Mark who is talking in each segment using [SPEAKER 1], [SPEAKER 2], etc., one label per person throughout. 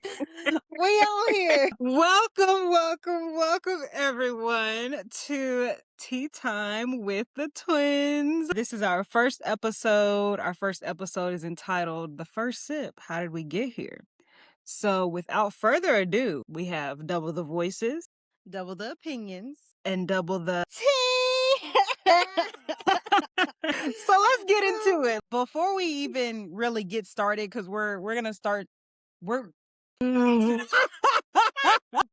[SPEAKER 1] We on here.
[SPEAKER 2] Welcome, everyone, to Tea Time with the Twins. This is our first episode. Our first episode is entitled The First Sip. How did we get here? So, without further ado, we have double the voices,
[SPEAKER 1] Double the opinions.
[SPEAKER 2] and double the
[SPEAKER 1] Tea.
[SPEAKER 2] So let's get into it. Before we even really get started, because we're gonna start. We're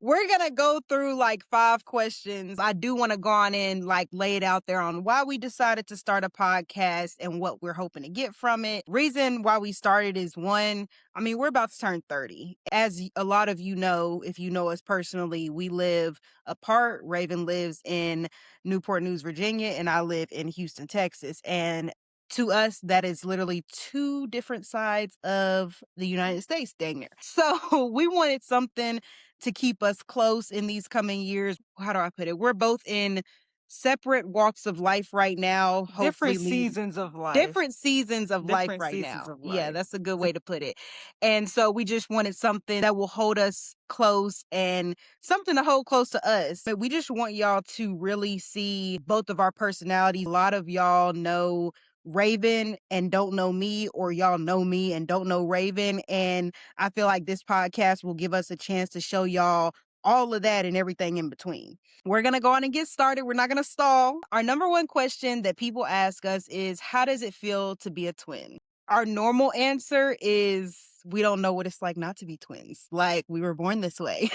[SPEAKER 2] We're gonna go through like 5 questions. I do want to go on and like lay it out there on why we decided to start a podcast and what we're hoping to get from it. Reason why we started is one, I mean, we're about to turn 30. As a lot of you know, if you know us personally, we live apart. Raven lives in Newport News, Virginia, and I live in Houston, Texas. And to us, that is literally 2 different sides of the United States, dang it. So we wanted something to keep us close in these coming years. How do I put it? We're both in separate walks of life right now.
[SPEAKER 1] Different
[SPEAKER 2] Hopefully,
[SPEAKER 1] seasons of life.
[SPEAKER 2] different seasons of life
[SPEAKER 1] Different
[SPEAKER 2] right
[SPEAKER 1] seasons
[SPEAKER 2] now.
[SPEAKER 1] of
[SPEAKER 2] Yeah,
[SPEAKER 1] life.
[SPEAKER 2] that's a good way to put it. And so we just wanted something that will hold us close and something to hold close to us. But we just want y'all to really see both of our personalities. A lot of y'all know Raven and don't know me, or y'all know me and don't know Raven. And I feel like this podcast will give us a chance to show y'all all of that and everything in between. We're going to go on and get started. We're not going to stall. Our number one question that people ask us is, how does it feel to be a twin? Our normal answer is, we don't know what it's like not to be twins. Like, we were born this way.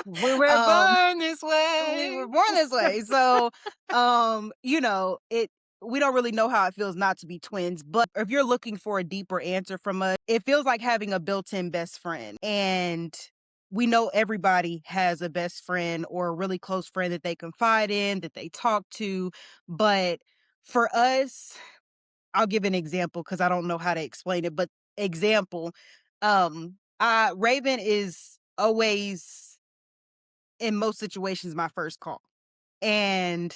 [SPEAKER 1] We were born this way.
[SPEAKER 2] We were born this way. So, we don't really know how it feels not to be twins, but if you're looking for a deeper answer from us, it feels like having a built-in best friend. And we know everybody has a best friend or a really close friend that they confide in, that they talk to. But for us, I'll give an example because I don't know how to explain it, but example, Raven is always, in most situations, my first call. And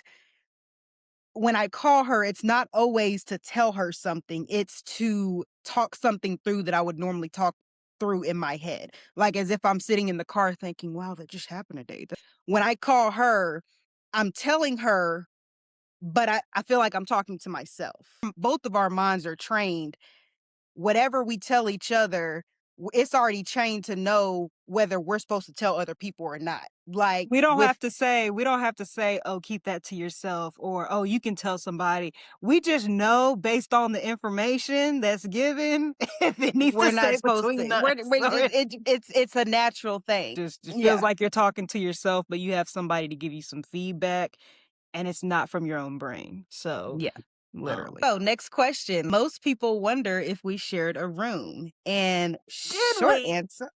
[SPEAKER 2] when I call her, it's not always to tell her something. It's to talk something through that I would normally talk through in my head. Like as if I'm sitting in the car thinking, wow, that just happened today. When I call her, I'm telling her, but I feel like I'm talking to myself. Both of our minds are trained. Whatever we tell each other, it's already trained to know whether we're supposed to tell other people or not. Like
[SPEAKER 1] We don't have to say, oh, keep that to yourself, or, oh, you can tell somebody. We just know based on the information that's given if it needs
[SPEAKER 2] we're
[SPEAKER 1] to
[SPEAKER 2] not
[SPEAKER 1] stay
[SPEAKER 2] supposed to.
[SPEAKER 1] between us.
[SPEAKER 2] It's a natural thing.
[SPEAKER 1] Just
[SPEAKER 2] Yeah.
[SPEAKER 1] feels like you're talking to yourself, but you have somebody to give you some feedback, and it's not from your own brain. So
[SPEAKER 2] Yeah.
[SPEAKER 1] literally.
[SPEAKER 2] So next question. Most people wonder if we shared a room. And short answer,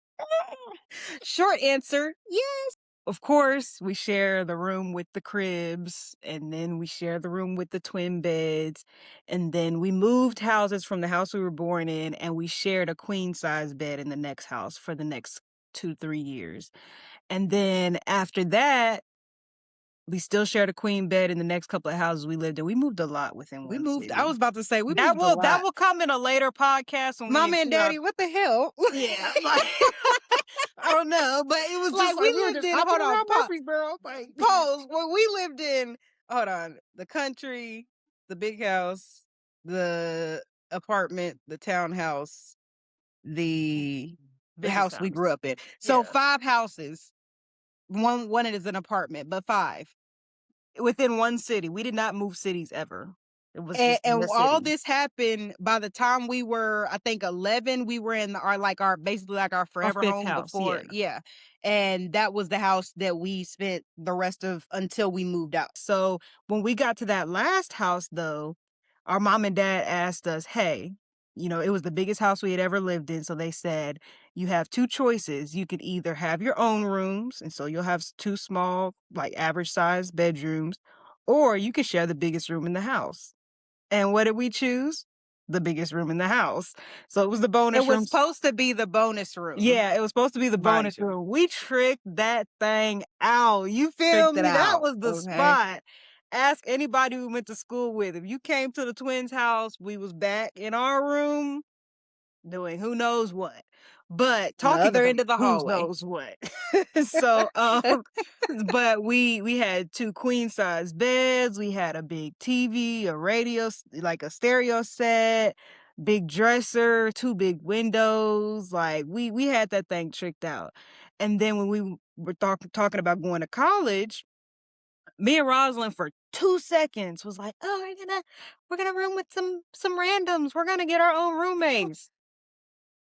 [SPEAKER 2] yes.
[SPEAKER 1] Of course, we share the room with the cribs, and then we share the room with the twin beds, and then we moved houses from the house we were born in, and we shared a queen size bed in the next house for the next 2-3 years. And then after that, we still shared a queen bed in the next couple of houses we lived in. We moved a lot within
[SPEAKER 2] We
[SPEAKER 1] one
[SPEAKER 2] moved.
[SPEAKER 1] city.
[SPEAKER 2] I was about to say we
[SPEAKER 1] That
[SPEAKER 2] moved a lot.
[SPEAKER 1] will come in a later podcast when
[SPEAKER 2] Mama and
[SPEAKER 1] do our-
[SPEAKER 2] Daddy, what the hell?
[SPEAKER 1] Yeah, like,
[SPEAKER 2] I don't know, but it was
[SPEAKER 1] like
[SPEAKER 2] just
[SPEAKER 1] we
[SPEAKER 2] like we were
[SPEAKER 1] lived
[SPEAKER 2] just
[SPEAKER 1] in.
[SPEAKER 2] hopping
[SPEAKER 1] Hold on,
[SPEAKER 2] around
[SPEAKER 1] Murfreesboro. Like,
[SPEAKER 2] Pause. When we lived in, hold on, the country, the big house, the apartment, the townhouse, the
[SPEAKER 1] Biggest
[SPEAKER 2] house we
[SPEAKER 1] house.
[SPEAKER 2] grew up in. So
[SPEAKER 1] Yeah.
[SPEAKER 2] 5 houses. One is an apartment, but 5
[SPEAKER 1] Within one city. We did not move cities ever. It was
[SPEAKER 2] and,
[SPEAKER 1] just in
[SPEAKER 2] and
[SPEAKER 1] the
[SPEAKER 2] all
[SPEAKER 1] city.
[SPEAKER 2] this happened by the time we were, I think, 11. We were in our basically like our forever
[SPEAKER 1] 5th
[SPEAKER 2] home
[SPEAKER 1] house,
[SPEAKER 2] before. Yeah. And that was the house that we spent the rest of until we moved out.
[SPEAKER 1] So when we got to that last house, though, our mom and dad asked us, hey, it was the biggest house we had ever lived in. So they said, you have 2 choices. You could either have your own rooms, and so you'll have 2 small, like average sized bedrooms, or you could share the biggest room in the house. And what did we choose? The biggest room in the house. So it was the bonus
[SPEAKER 2] It
[SPEAKER 1] room.
[SPEAKER 2] was supposed to be the bonus room.
[SPEAKER 1] Yeah, it was supposed to be the
[SPEAKER 2] Mind
[SPEAKER 1] bonus
[SPEAKER 2] you.
[SPEAKER 1] room. We tricked that thing out. You feel
[SPEAKER 2] Tricked it
[SPEAKER 1] me? That
[SPEAKER 2] out,
[SPEAKER 1] was the
[SPEAKER 2] okay?
[SPEAKER 1] spot. Ask anybody we went to school with. If you came to the twins' house, we was back in our room doing who knows what.
[SPEAKER 2] But
[SPEAKER 1] the
[SPEAKER 2] talking
[SPEAKER 1] other
[SPEAKER 2] about
[SPEAKER 1] end of the
[SPEAKER 2] who
[SPEAKER 1] hallway.
[SPEAKER 2] knows what. So, but we had 2 queen size beds, we had a big TV, a radio, like a stereo set, big dresser, 2 big windows, like we had that thing tricked out. And then when we were talking about going to college, me and Rosalind for 2 seconds was like, "Oh, we're gonna room with some randoms. We're gonna get our own roommates."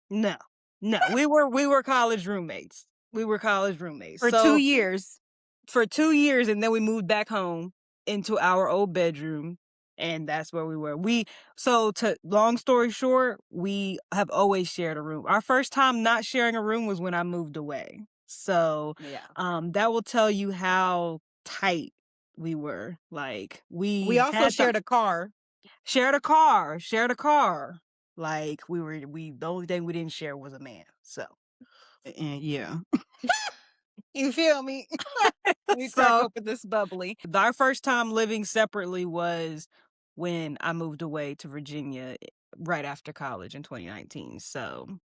[SPEAKER 2] No. No, we were college roommates. We were college roommates.
[SPEAKER 1] For 2
[SPEAKER 2] So
[SPEAKER 1] years.
[SPEAKER 2] for 2 years, and then we moved back home into our old bedroom, and that's where we were. So to long story short, we have always shared a room. Our first time not sharing a room was when I moved away. So,
[SPEAKER 1] Yeah.
[SPEAKER 2] that will tell you how tight we were. Like
[SPEAKER 1] We also shared a car.
[SPEAKER 2] shared a car, shared a car. Like the only thing we didn't share was a man. So,
[SPEAKER 1] Yeah. You feel me? We crack
[SPEAKER 2] so
[SPEAKER 1] open this bubbly.
[SPEAKER 2] our first time living separately was when I moved away to Virginia right after college in 2019. So,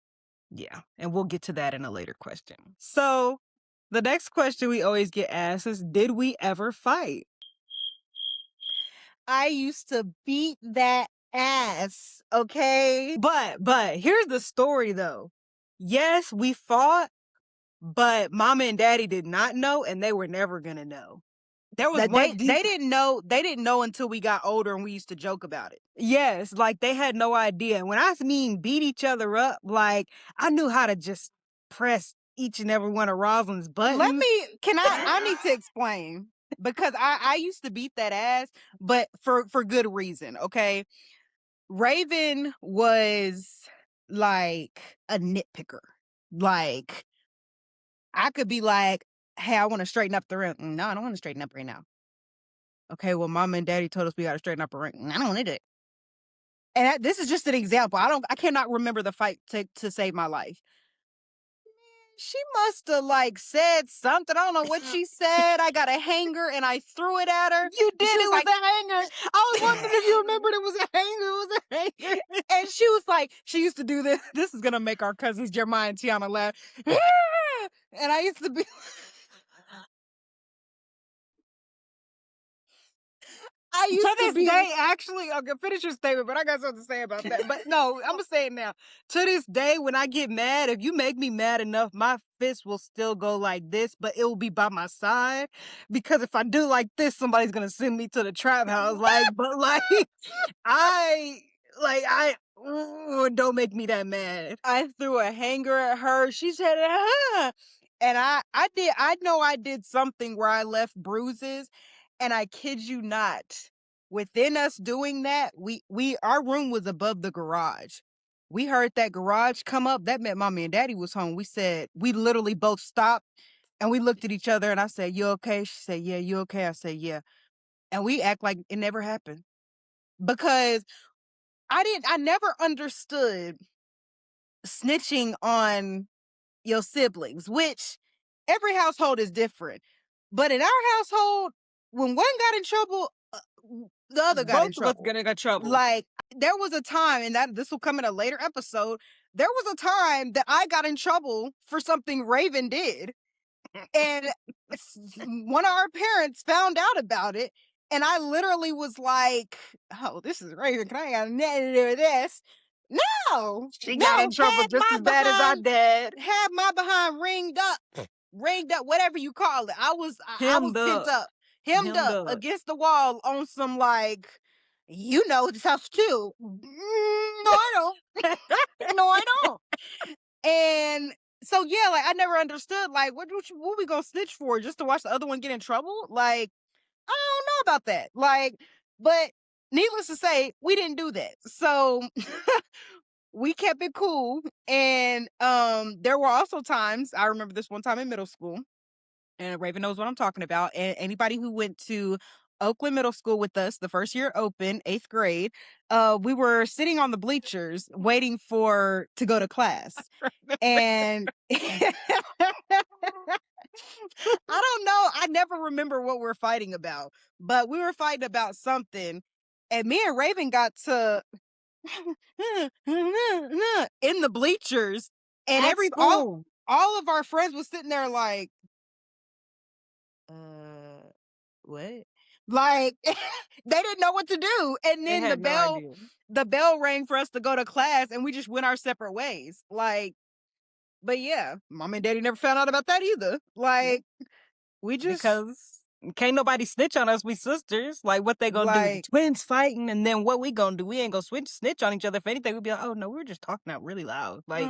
[SPEAKER 2] yeah. And we'll get to that in a later question. So, the next question we always get asked is, did we ever fight?
[SPEAKER 1] I used to beat that ass, okay?
[SPEAKER 2] But here's the story though. Yes, we fought, but mama and daddy did not know, and they were never gonna know. There was
[SPEAKER 1] That
[SPEAKER 2] one
[SPEAKER 1] they didn't know until we got older and we used to joke about it.
[SPEAKER 2] Yes, like they had no idea. When I mean beat each other up, like I knew how to just press each and every one of Rosalind's buttons.
[SPEAKER 1] I need to explain because I used to beat that ass, but for good reason, okay? Raven was like a nitpicker. Like I could be like, "Hey, I want to straighten up the ring." No, I don't want to straighten up right now. Okay, well, mama and daddy told us we got to straighten up a ring. I don't want to do it. And this is just an example. I cannot remember the fight to save my life. She must have like said something. I don't know what she said. I got a hanger and I threw it at her.
[SPEAKER 2] You did.
[SPEAKER 1] She
[SPEAKER 2] It
[SPEAKER 1] was
[SPEAKER 2] was
[SPEAKER 1] like,
[SPEAKER 2] a hanger. I was wondering if you remembered it was a hanger. It was a hanger.
[SPEAKER 1] and she was like, she used to do this. This is gonna make our cousins Jeremiah and Tiana laugh. And I used to be I used
[SPEAKER 2] To
[SPEAKER 1] to
[SPEAKER 2] this
[SPEAKER 1] be
[SPEAKER 2] day, actually, okay, finish your statement, but I got something to say about that. But no, I'm gonna say it now. To this day, when I get mad, if you make me mad enough, my fist will still go like this, but it will be by my side. Because if I do like this, somebody's gonna send me to the trap house. I ooh, don't make me that mad.
[SPEAKER 1] I threw a hanger at her. She said, ah. And I know I did something where I left bruises. And I kid you not, within us doing that, our room was above the garage. We heard that garage come up. That meant mommy and daddy was home. We literally both stopped and we looked at each other and I said, "You okay?" She said, "Yeah, you okay?" I said, "Yeah." And we act like it never happened because I never understood snitching on your siblings, which every household is different. But in our household, when one got in trouble, the other got in
[SPEAKER 2] Both of us
[SPEAKER 1] trouble.
[SPEAKER 2] gonna get trouble.
[SPEAKER 1] Like there was a time, and that this will come in a later episode. There was a time that I got in trouble for something Raven did, and one of our parents found out about it, and I literally was like, "Oh, this is Raven. Can I got nothing to do with this?" No,
[SPEAKER 2] She
[SPEAKER 1] no,
[SPEAKER 2] got in trouble
[SPEAKER 1] had
[SPEAKER 2] just
[SPEAKER 1] my
[SPEAKER 2] as bad as I
[SPEAKER 1] behind
[SPEAKER 2] did.
[SPEAKER 1] had my behind ringed up, whatever you call it. I was
[SPEAKER 2] Hemmed
[SPEAKER 1] pent
[SPEAKER 2] up.
[SPEAKER 1] up, hemmed
[SPEAKER 2] Hemmed
[SPEAKER 1] up
[SPEAKER 2] up.
[SPEAKER 1] against the wall on some like, you know this house too. No, I don't. No, I don't. And so yeah, like I never understood like what we gonna snitch for just to watch the other one get in trouble? Like I don't know about that. Like, but needless to say, we didn't do that. So we kept it cool. And there were also times, I remember this one time in middle school, and Raven knows what I'm talking about. And anybody who went to Oakland Middle School with us the first year open, 8th grade, we were sitting on the bleachers waiting to go to class. And I don't know. I never remember what we're fighting about, but we were fighting about something. And me and Raven got to in the bleachers.
[SPEAKER 2] And
[SPEAKER 1] At
[SPEAKER 2] every
[SPEAKER 1] school.
[SPEAKER 2] all of our friends was sitting there like, uh, what? Like they didn't know what to do. And
[SPEAKER 1] They
[SPEAKER 2] then
[SPEAKER 1] had no idea.
[SPEAKER 2] the bell rang for us to go to class and we just went our separate ways. Like, but yeah, mom and daddy never found out about that either. Like, we just
[SPEAKER 1] Because can't nobody snitch on us. We sisters. Like, what they gonna do? The
[SPEAKER 2] like
[SPEAKER 1] twins fighting, and then what we gonna do? We ain't gonna snitch on each other. If anything, we'd be like, oh no, we were just talking out really loud. Like,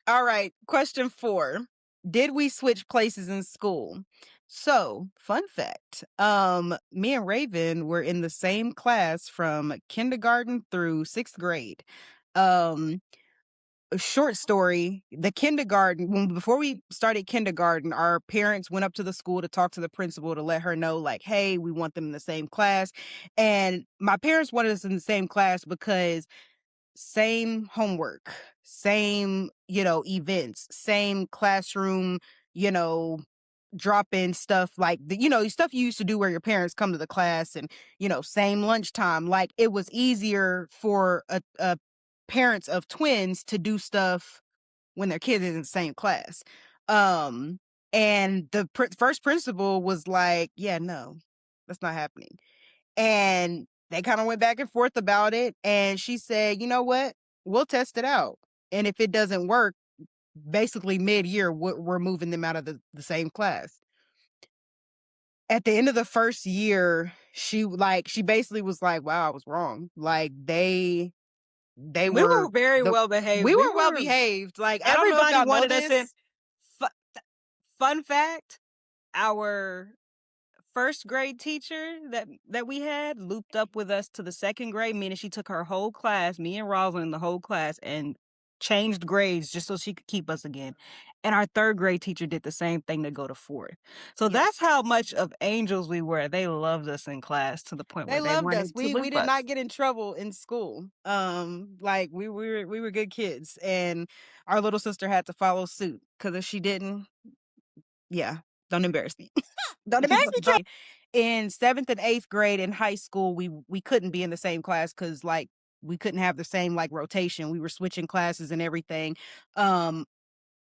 [SPEAKER 2] All right, question 4. Did we switch places in school? So, fun fact. Me and Raven were in the same class from kindergarten through 6th grade. Um, a short story, the kindergarten, before we started kindergarten, our parents went up to the school to talk to the principal to let her know, like, hey, we want them in the same class. And my parents wanted us in the same class because same homework, same, events, same classroom, you know, drop in stuff like stuff you used to do where your parents come to the class and, same lunchtime. Like it was easier for a parents of twins to do stuff when their kids is in the same class. Um, and the first principal was like, yeah, no, that's not happening. And they kind of went back and forth about it. And she said, you know what? We'll test it out. And if it doesn't work, basically mid year, we're moving them out of the same class. At the end of the first year, she basically was like, wow, I was wrong. Like they
[SPEAKER 1] we were
[SPEAKER 2] were
[SPEAKER 1] very well behaved.
[SPEAKER 2] we
[SPEAKER 1] We
[SPEAKER 2] were well
[SPEAKER 1] were.
[SPEAKER 2] behaved. Like I don't know if
[SPEAKER 1] Everybody
[SPEAKER 2] y'all know
[SPEAKER 1] wanted us in.
[SPEAKER 2] this.
[SPEAKER 1] Fu- Fun fact: our first grade teacher that we had looped up with us to the second grade, meaning she took her whole class, me and Rosalind, the whole class, and changed grades just so she could keep us again. And our third grade teacher did the same thing to go to fourth. So that's how much of angels we were. They loved us in class to the point
[SPEAKER 2] They
[SPEAKER 1] where they
[SPEAKER 2] loved us.
[SPEAKER 1] wanted to
[SPEAKER 2] We
[SPEAKER 1] loop
[SPEAKER 2] did
[SPEAKER 1] us.
[SPEAKER 2] not get in trouble in school. Like we were good kids, and our little sister had to follow suit because if she didn't, yeah, don't embarrass me. Don't embarrass me, child. In 7th and 8th grade in high school, we couldn't be in the same class because like we couldn't have the same like rotation. We were switching classes and everything. Um,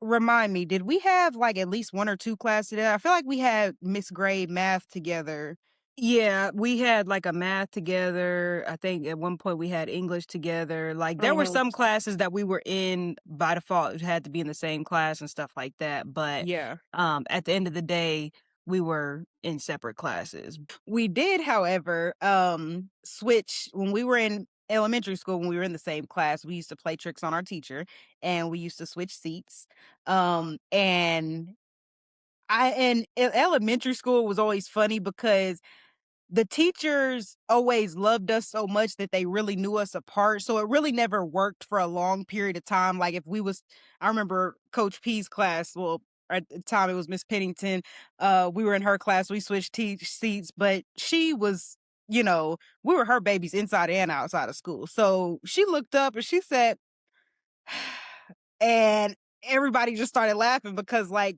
[SPEAKER 2] Remind me, did we have like at least 1 or 2 classes together? I feel like we had mixed grade math together.
[SPEAKER 1] Yeah, we had like a math together. I think at one point we had English together. Like there were some classes that we were in by default, it had to be in the same class and stuff like that. But
[SPEAKER 2] Yeah.
[SPEAKER 1] at the end of the day, we were in separate classes.
[SPEAKER 2] We did, however, switch when we were in elementary school. When we were in the same class, we used to play tricks on our teacher, and we used to switch seats. And I in elementary school was always funny because the teachers always loved us so much that they really knew us apart. So it really never worked for a long period of time. Like if we was, I remember Coach P's class. Well, at the time it was Miss Pennington. We were in her class. We switched seats, but she was, we were her babies inside and outside of school. So she looked up and she said, and everybody just started laughing because why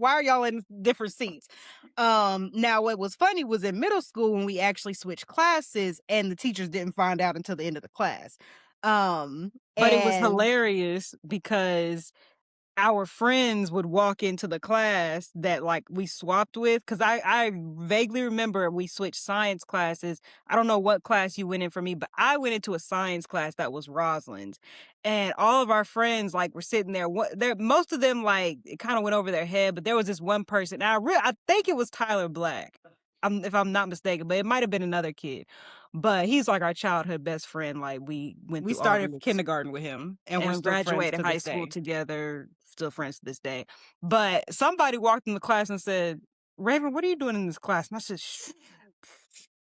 [SPEAKER 2] are y'all in different seats? Now what was funny was in middle school when we actually switched classes and the teachers didn't find out until the end of the class.
[SPEAKER 1] But it was
[SPEAKER 2] And
[SPEAKER 1] hilarious because our friends would walk into the class that like we swapped with, because I vaguely remember we switched science classes. I don't know what class you went in for me, but I went into a science class that was Rosalind's, and all of our friends like were sitting there. Most of them like it kind of went over their head, but there was this one person. And I think it was Tyler Black, if I'm not mistaken, but it might have been another kid. But he's like our childhood best friend. Like we went
[SPEAKER 2] we
[SPEAKER 1] through all
[SPEAKER 2] started
[SPEAKER 1] the
[SPEAKER 2] kindergarten with him and we're
[SPEAKER 1] and
[SPEAKER 2] still friends
[SPEAKER 1] graduated
[SPEAKER 2] to
[SPEAKER 1] high
[SPEAKER 2] this
[SPEAKER 1] school
[SPEAKER 2] day.
[SPEAKER 1] together, still friends to this day. But somebody walked in the class and said, Raven, what are you doing in this class? And I said, shh,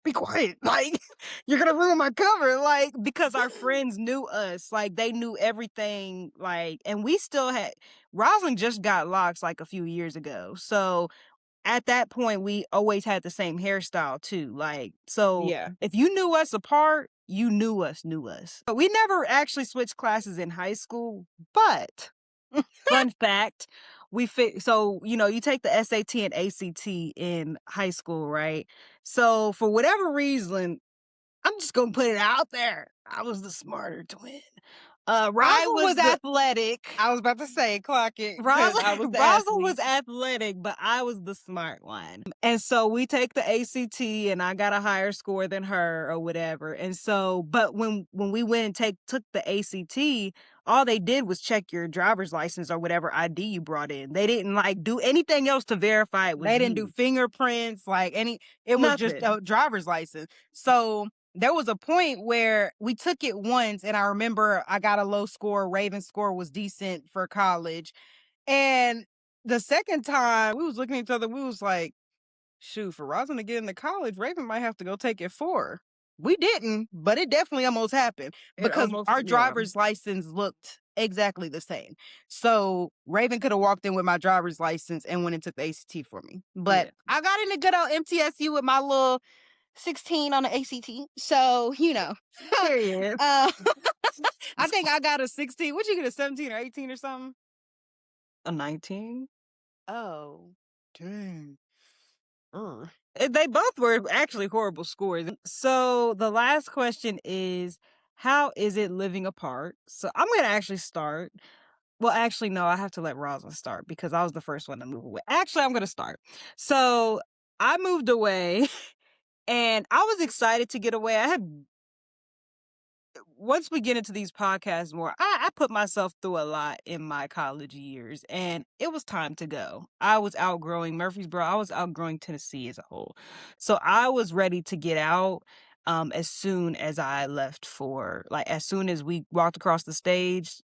[SPEAKER 1] be quiet. Like, you're going to ruin my cover. Like, because our friends knew us. Like, they knew everything. Like, and we still had, Rosalind just got locks like a few years ago. So at that point, we always had the same hairstyle too. Like, so
[SPEAKER 2] Yeah.
[SPEAKER 1] if you knew us apart, you knew us. But we never actually switched classes in high school. But fun fact, so you take the SAT and ACT in high school, right? So for whatever reason, I'm just gonna put it out there. I was the smarter twin. Rosal was
[SPEAKER 2] athletic.
[SPEAKER 1] I was about to say, clock it. 'Cause I was the
[SPEAKER 2] Rosal was
[SPEAKER 1] athlete.
[SPEAKER 2] athletic, but I was the smart one. And so we take the ACT, and I got a higher score than her or whatever. And so, but when we went and took the ACT, all they did was check your driver's license or whatever ID you brought in. They didn't like do anything else to verify it was
[SPEAKER 1] They didn't
[SPEAKER 2] you.
[SPEAKER 1] do fingerprints, like it was just
[SPEAKER 2] Nothing.
[SPEAKER 1] a driver's license. So there was a point where we took it once, and I remember I got a low score. Raven's score was decent for college. And the second time we was looking at each other, we was like, shoot, for Rosin to get into college, Raven might have to go take it for her. We didn't, but it definitely almost happened because our driver's license looked exactly the same. So Raven could have walked in with my driver's license and went and took the ACT for me. But
[SPEAKER 2] Yeah.
[SPEAKER 1] I got into good old MTSU with my little 16 on the ACT. So, you know.
[SPEAKER 2] Period.
[SPEAKER 1] I think I got a 16. What you get, a 17 or 18 or something?
[SPEAKER 2] A 19?
[SPEAKER 1] Oh, dang.
[SPEAKER 2] They both were actually horrible scores. So the last question is, how is it living apart? So I'm going to actually start. Well, actually, no, I have to let Rosa start because I was the first one to move away. Actually, I'm going to start. So I moved away and I was excited to get away. Once we get into these podcasts more, I put myself through a lot in my college years, and it was time to go. I was outgrowing Murfreesboro. I was outgrowing Tennessee as a whole. So I was ready to get out as soon as I left as soon as we walked across the stage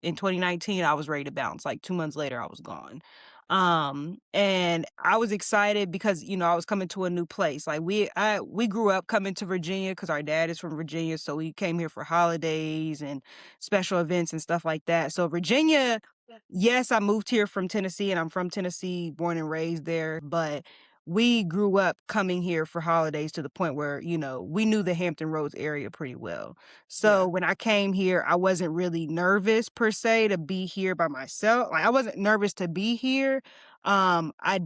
[SPEAKER 2] in 2019, I was ready to bounce. Like 2 months later, I was gone. And I was excited because, I was coming to a new place. Like we grew up coming to Virginia because our dad is from Virginia. So we came here for holidays and special events and stuff like that. So Virginia, yes, I moved here from Tennessee and I'm from Tennessee, born and raised there, but we grew up coming here for holidays to the point where, we knew the Hampton Roads area pretty well. So when I came here, I wasn't really nervous per se to be here by myself. Like I wasn't nervous to be here. I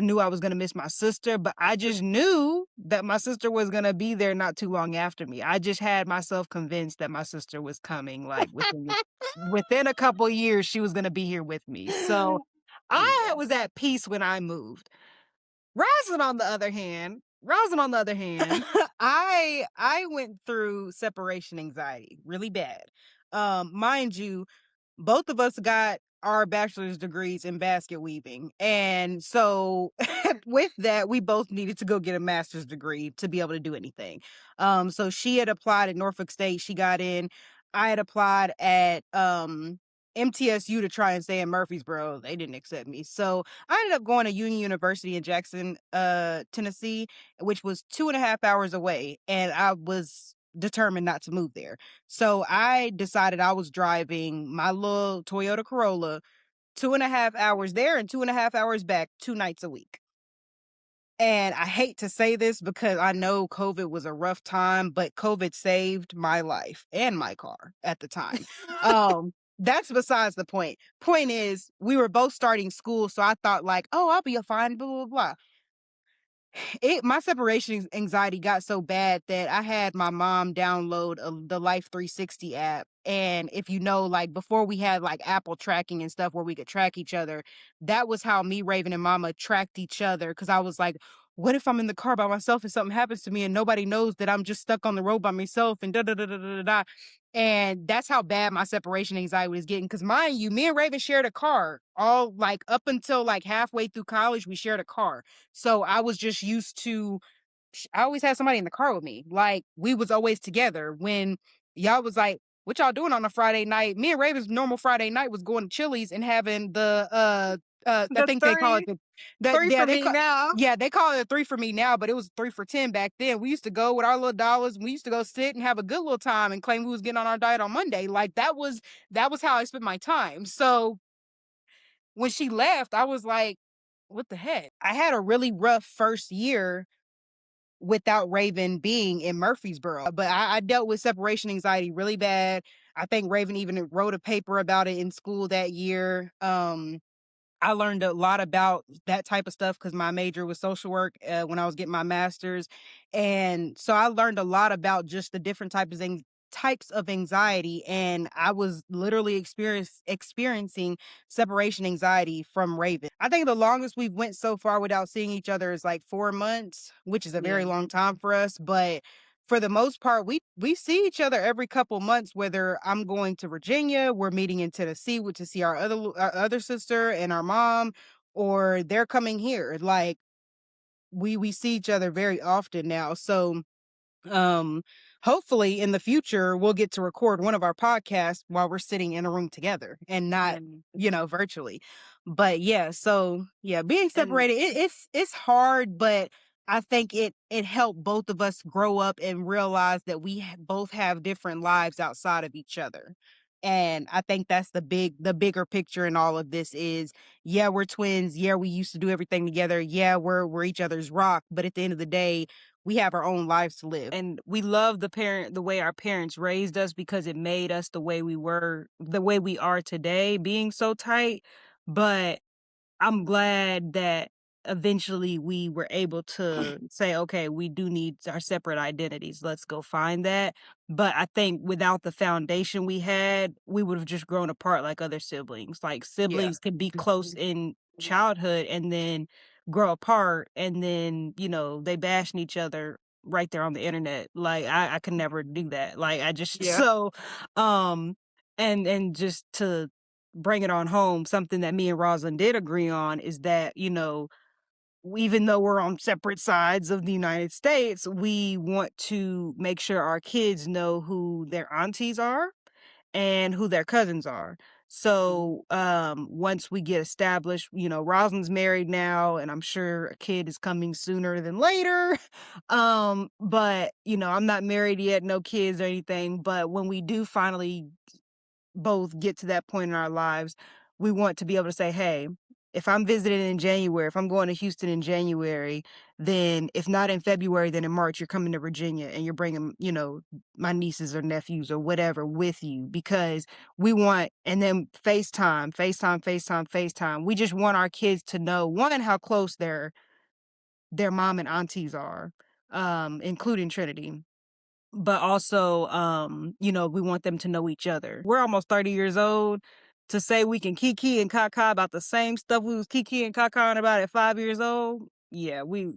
[SPEAKER 2] knew I was going to miss my sister, but I just knew that my sister was going to be there not too long after me. I just had myself convinced that my sister was coming, like within a couple years, she was going to be here with me. So I was at peace when I moved. Rosin, on the other hand,
[SPEAKER 1] I went through separation anxiety really bad. Mind you, both of us got our bachelor's degrees in basket weaving. And so with that, we both needed to go get a master's degree to be able to do anything. So she had applied at Norfolk State, she got in. I had applied at MTSU to try and stay in Murfreesboro. They didn't accept me. So I ended up going to Union University in Jackson, Tennessee, which was 2.5 hours away. And I was determined not to move there. So I decided I was driving my little Toyota Corolla 2.5 hours there and 2.5 hours back, 2 nights a week. And I hate to say this because I know COVID was a rough time, but COVID saved my life and my car at the time. That's besides the point. Point is, we were both starting school, so I thought like, oh, I'll be fine, blah, blah, blah. My separation anxiety got so bad that I had my mom download the Life 360 app. And if you know, like before we had like Apple tracking and stuff where we could track each other, that was how me, Raven, and Mama tracked each other. Cause I was like, what if I'm in the car by myself and something happens to me and nobody knows that I'm just stuck on the road by myself and da da da da da da. And that's how bad my separation anxiety was getting. Cause mind you, me and Raven shared a car all like up until like halfway through college, we shared a car. So I was just used to, I always had somebody in the car with me. Like we was always together. When y'all was like, what y'all doing on a Friday night? Me and Raven's normal Friday night was going to Chili's and having I think they call it
[SPEAKER 2] three for me now.
[SPEAKER 1] Yeah, they call it a 3 for me now, but it was 3 for 10 back then. We used to go with our little dollars. And we used to go sit and have a good little time and claim we was getting on our diet on Monday. Like that was how I spent my time. So when she left, I was like, what the heck? I had a really rough first year without Raven being in Murfreesboro, but I dealt with separation anxiety really bad. I think Raven even wrote a paper about it in school that year. I learned a lot about that type of stuff because my major was social work when I was getting my master's. And so I learned a lot about just the different types of
[SPEAKER 2] types of anxiety, and I was literally experiencing separation anxiety from Raven. I think the longest we've went so far without seeing each other is like 4 months, which is a very
[SPEAKER 1] Yeah.
[SPEAKER 2] long time for us, but for the most part, we see each other every couple months, whether I'm going to Virginia, we're meeting in Tennessee to see our other sister and our mom, or they're coming here. Like we see each other very often now. So um hopefully in the future we'll get to record one of our podcasts while we're sitting in a room together and not,
[SPEAKER 1] Yeah.
[SPEAKER 2] virtually. But yeah, so yeah, being
[SPEAKER 1] And
[SPEAKER 2] separated, it's hard, but I think it helped both of us grow up and realize that we both have different lives outside of each other. And I think that's the bigger picture in all of this is, yeah, we're twins, yeah, we used to do everything together, yeah, we're each other's rock, but at the end of the day we have our own lives to live.
[SPEAKER 1] and we love the way our parents raised us because it made us the way we are today, being so tight. But I'm glad that eventually we were able to say, okay, we do need our separate identities. Let's go find that. But I think without the foundation we had, we would have just grown apart like other siblings. Like
[SPEAKER 2] Yeah.
[SPEAKER 1] siblings can be close in childhood and then grow apart and then, they bashing each other right there on the internet. Like I could never do that. Like I just
[SPEAKER 2] Yeah.
[SPEAKER 1] um and just to bring it on home, something that me and Rosalind did agree on is that, even though we're on separate sides of the United States, we want to make sure our kids know who their aunties are and who their cousins are. So, once we get established, Rosalind's married now, and I'm sure a kid is coming sooner than later. But, I'm not married yet, no kids or anything. But when we do finally both get to that point in our lives, we want to be able to say, hey, if I'm visiting in January, if I'm going to Houston in January, then if not in February, then in March, you're coming to Virginia and you're bringing, my nieces or nephews or whatever with you because we want, and then FaceTime. We just want our kids to know one, how close their mom and aunties are, including Trinity, but also, we want them to know each other. We're almost 30 years old. To say we can kiki and kaka about the same stuff we was kiki and kakaing about at 5 years old, yeah, good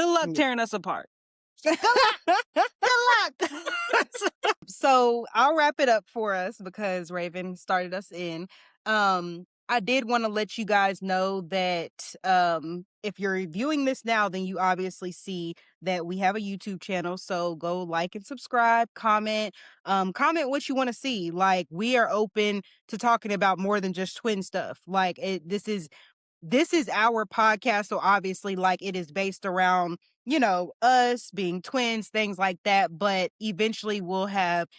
[SPEAKER 1] luck
[SPEAKER 2] Yeah.
[SPEAKER 1] tearing us apart. Good luck. Good luck.
[SPEAKER 2] So I'll wrap it up for us because Raven started us in. I did want to let you guys know that if you're viewing this now, then you obviously see that we have a YouTube channel. So go like and subscribe, comment what you want to see. Like we are open to talking about more than just twin stuff. Like this is our podcast, so obviously like it is based around, us being twins, things like that, but eventually we'll have,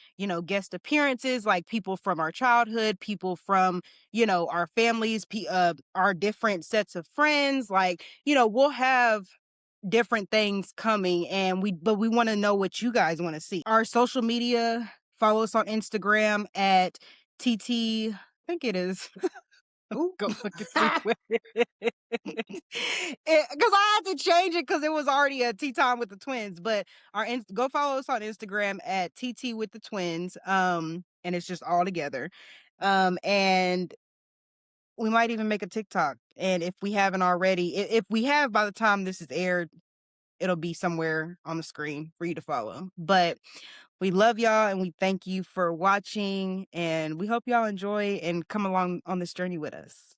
[SPEAKER 2] guest appearances, like people from our childhood, people from, our families, our different sets of friends, like, we'll have different things coming, and we want to know what you guys want to see. Our social media, follow us on Instagram at TT, I think it is.
[SPEAKER 1] Ooh.
[SPEAKER 2] Go look and see what it is. 'Cause I had to change it because it was already a tea time with the twins. But go follow us on Instagram at TT with the twins. And it's just all together. And we might even make a TikTok. And if we haven't already, if we have by the time this is aired, it'll be somewhere on the screen for you to follow. But we love y'all and we thank you for watching. And we hope y'all enjoy and come along on this journey with us.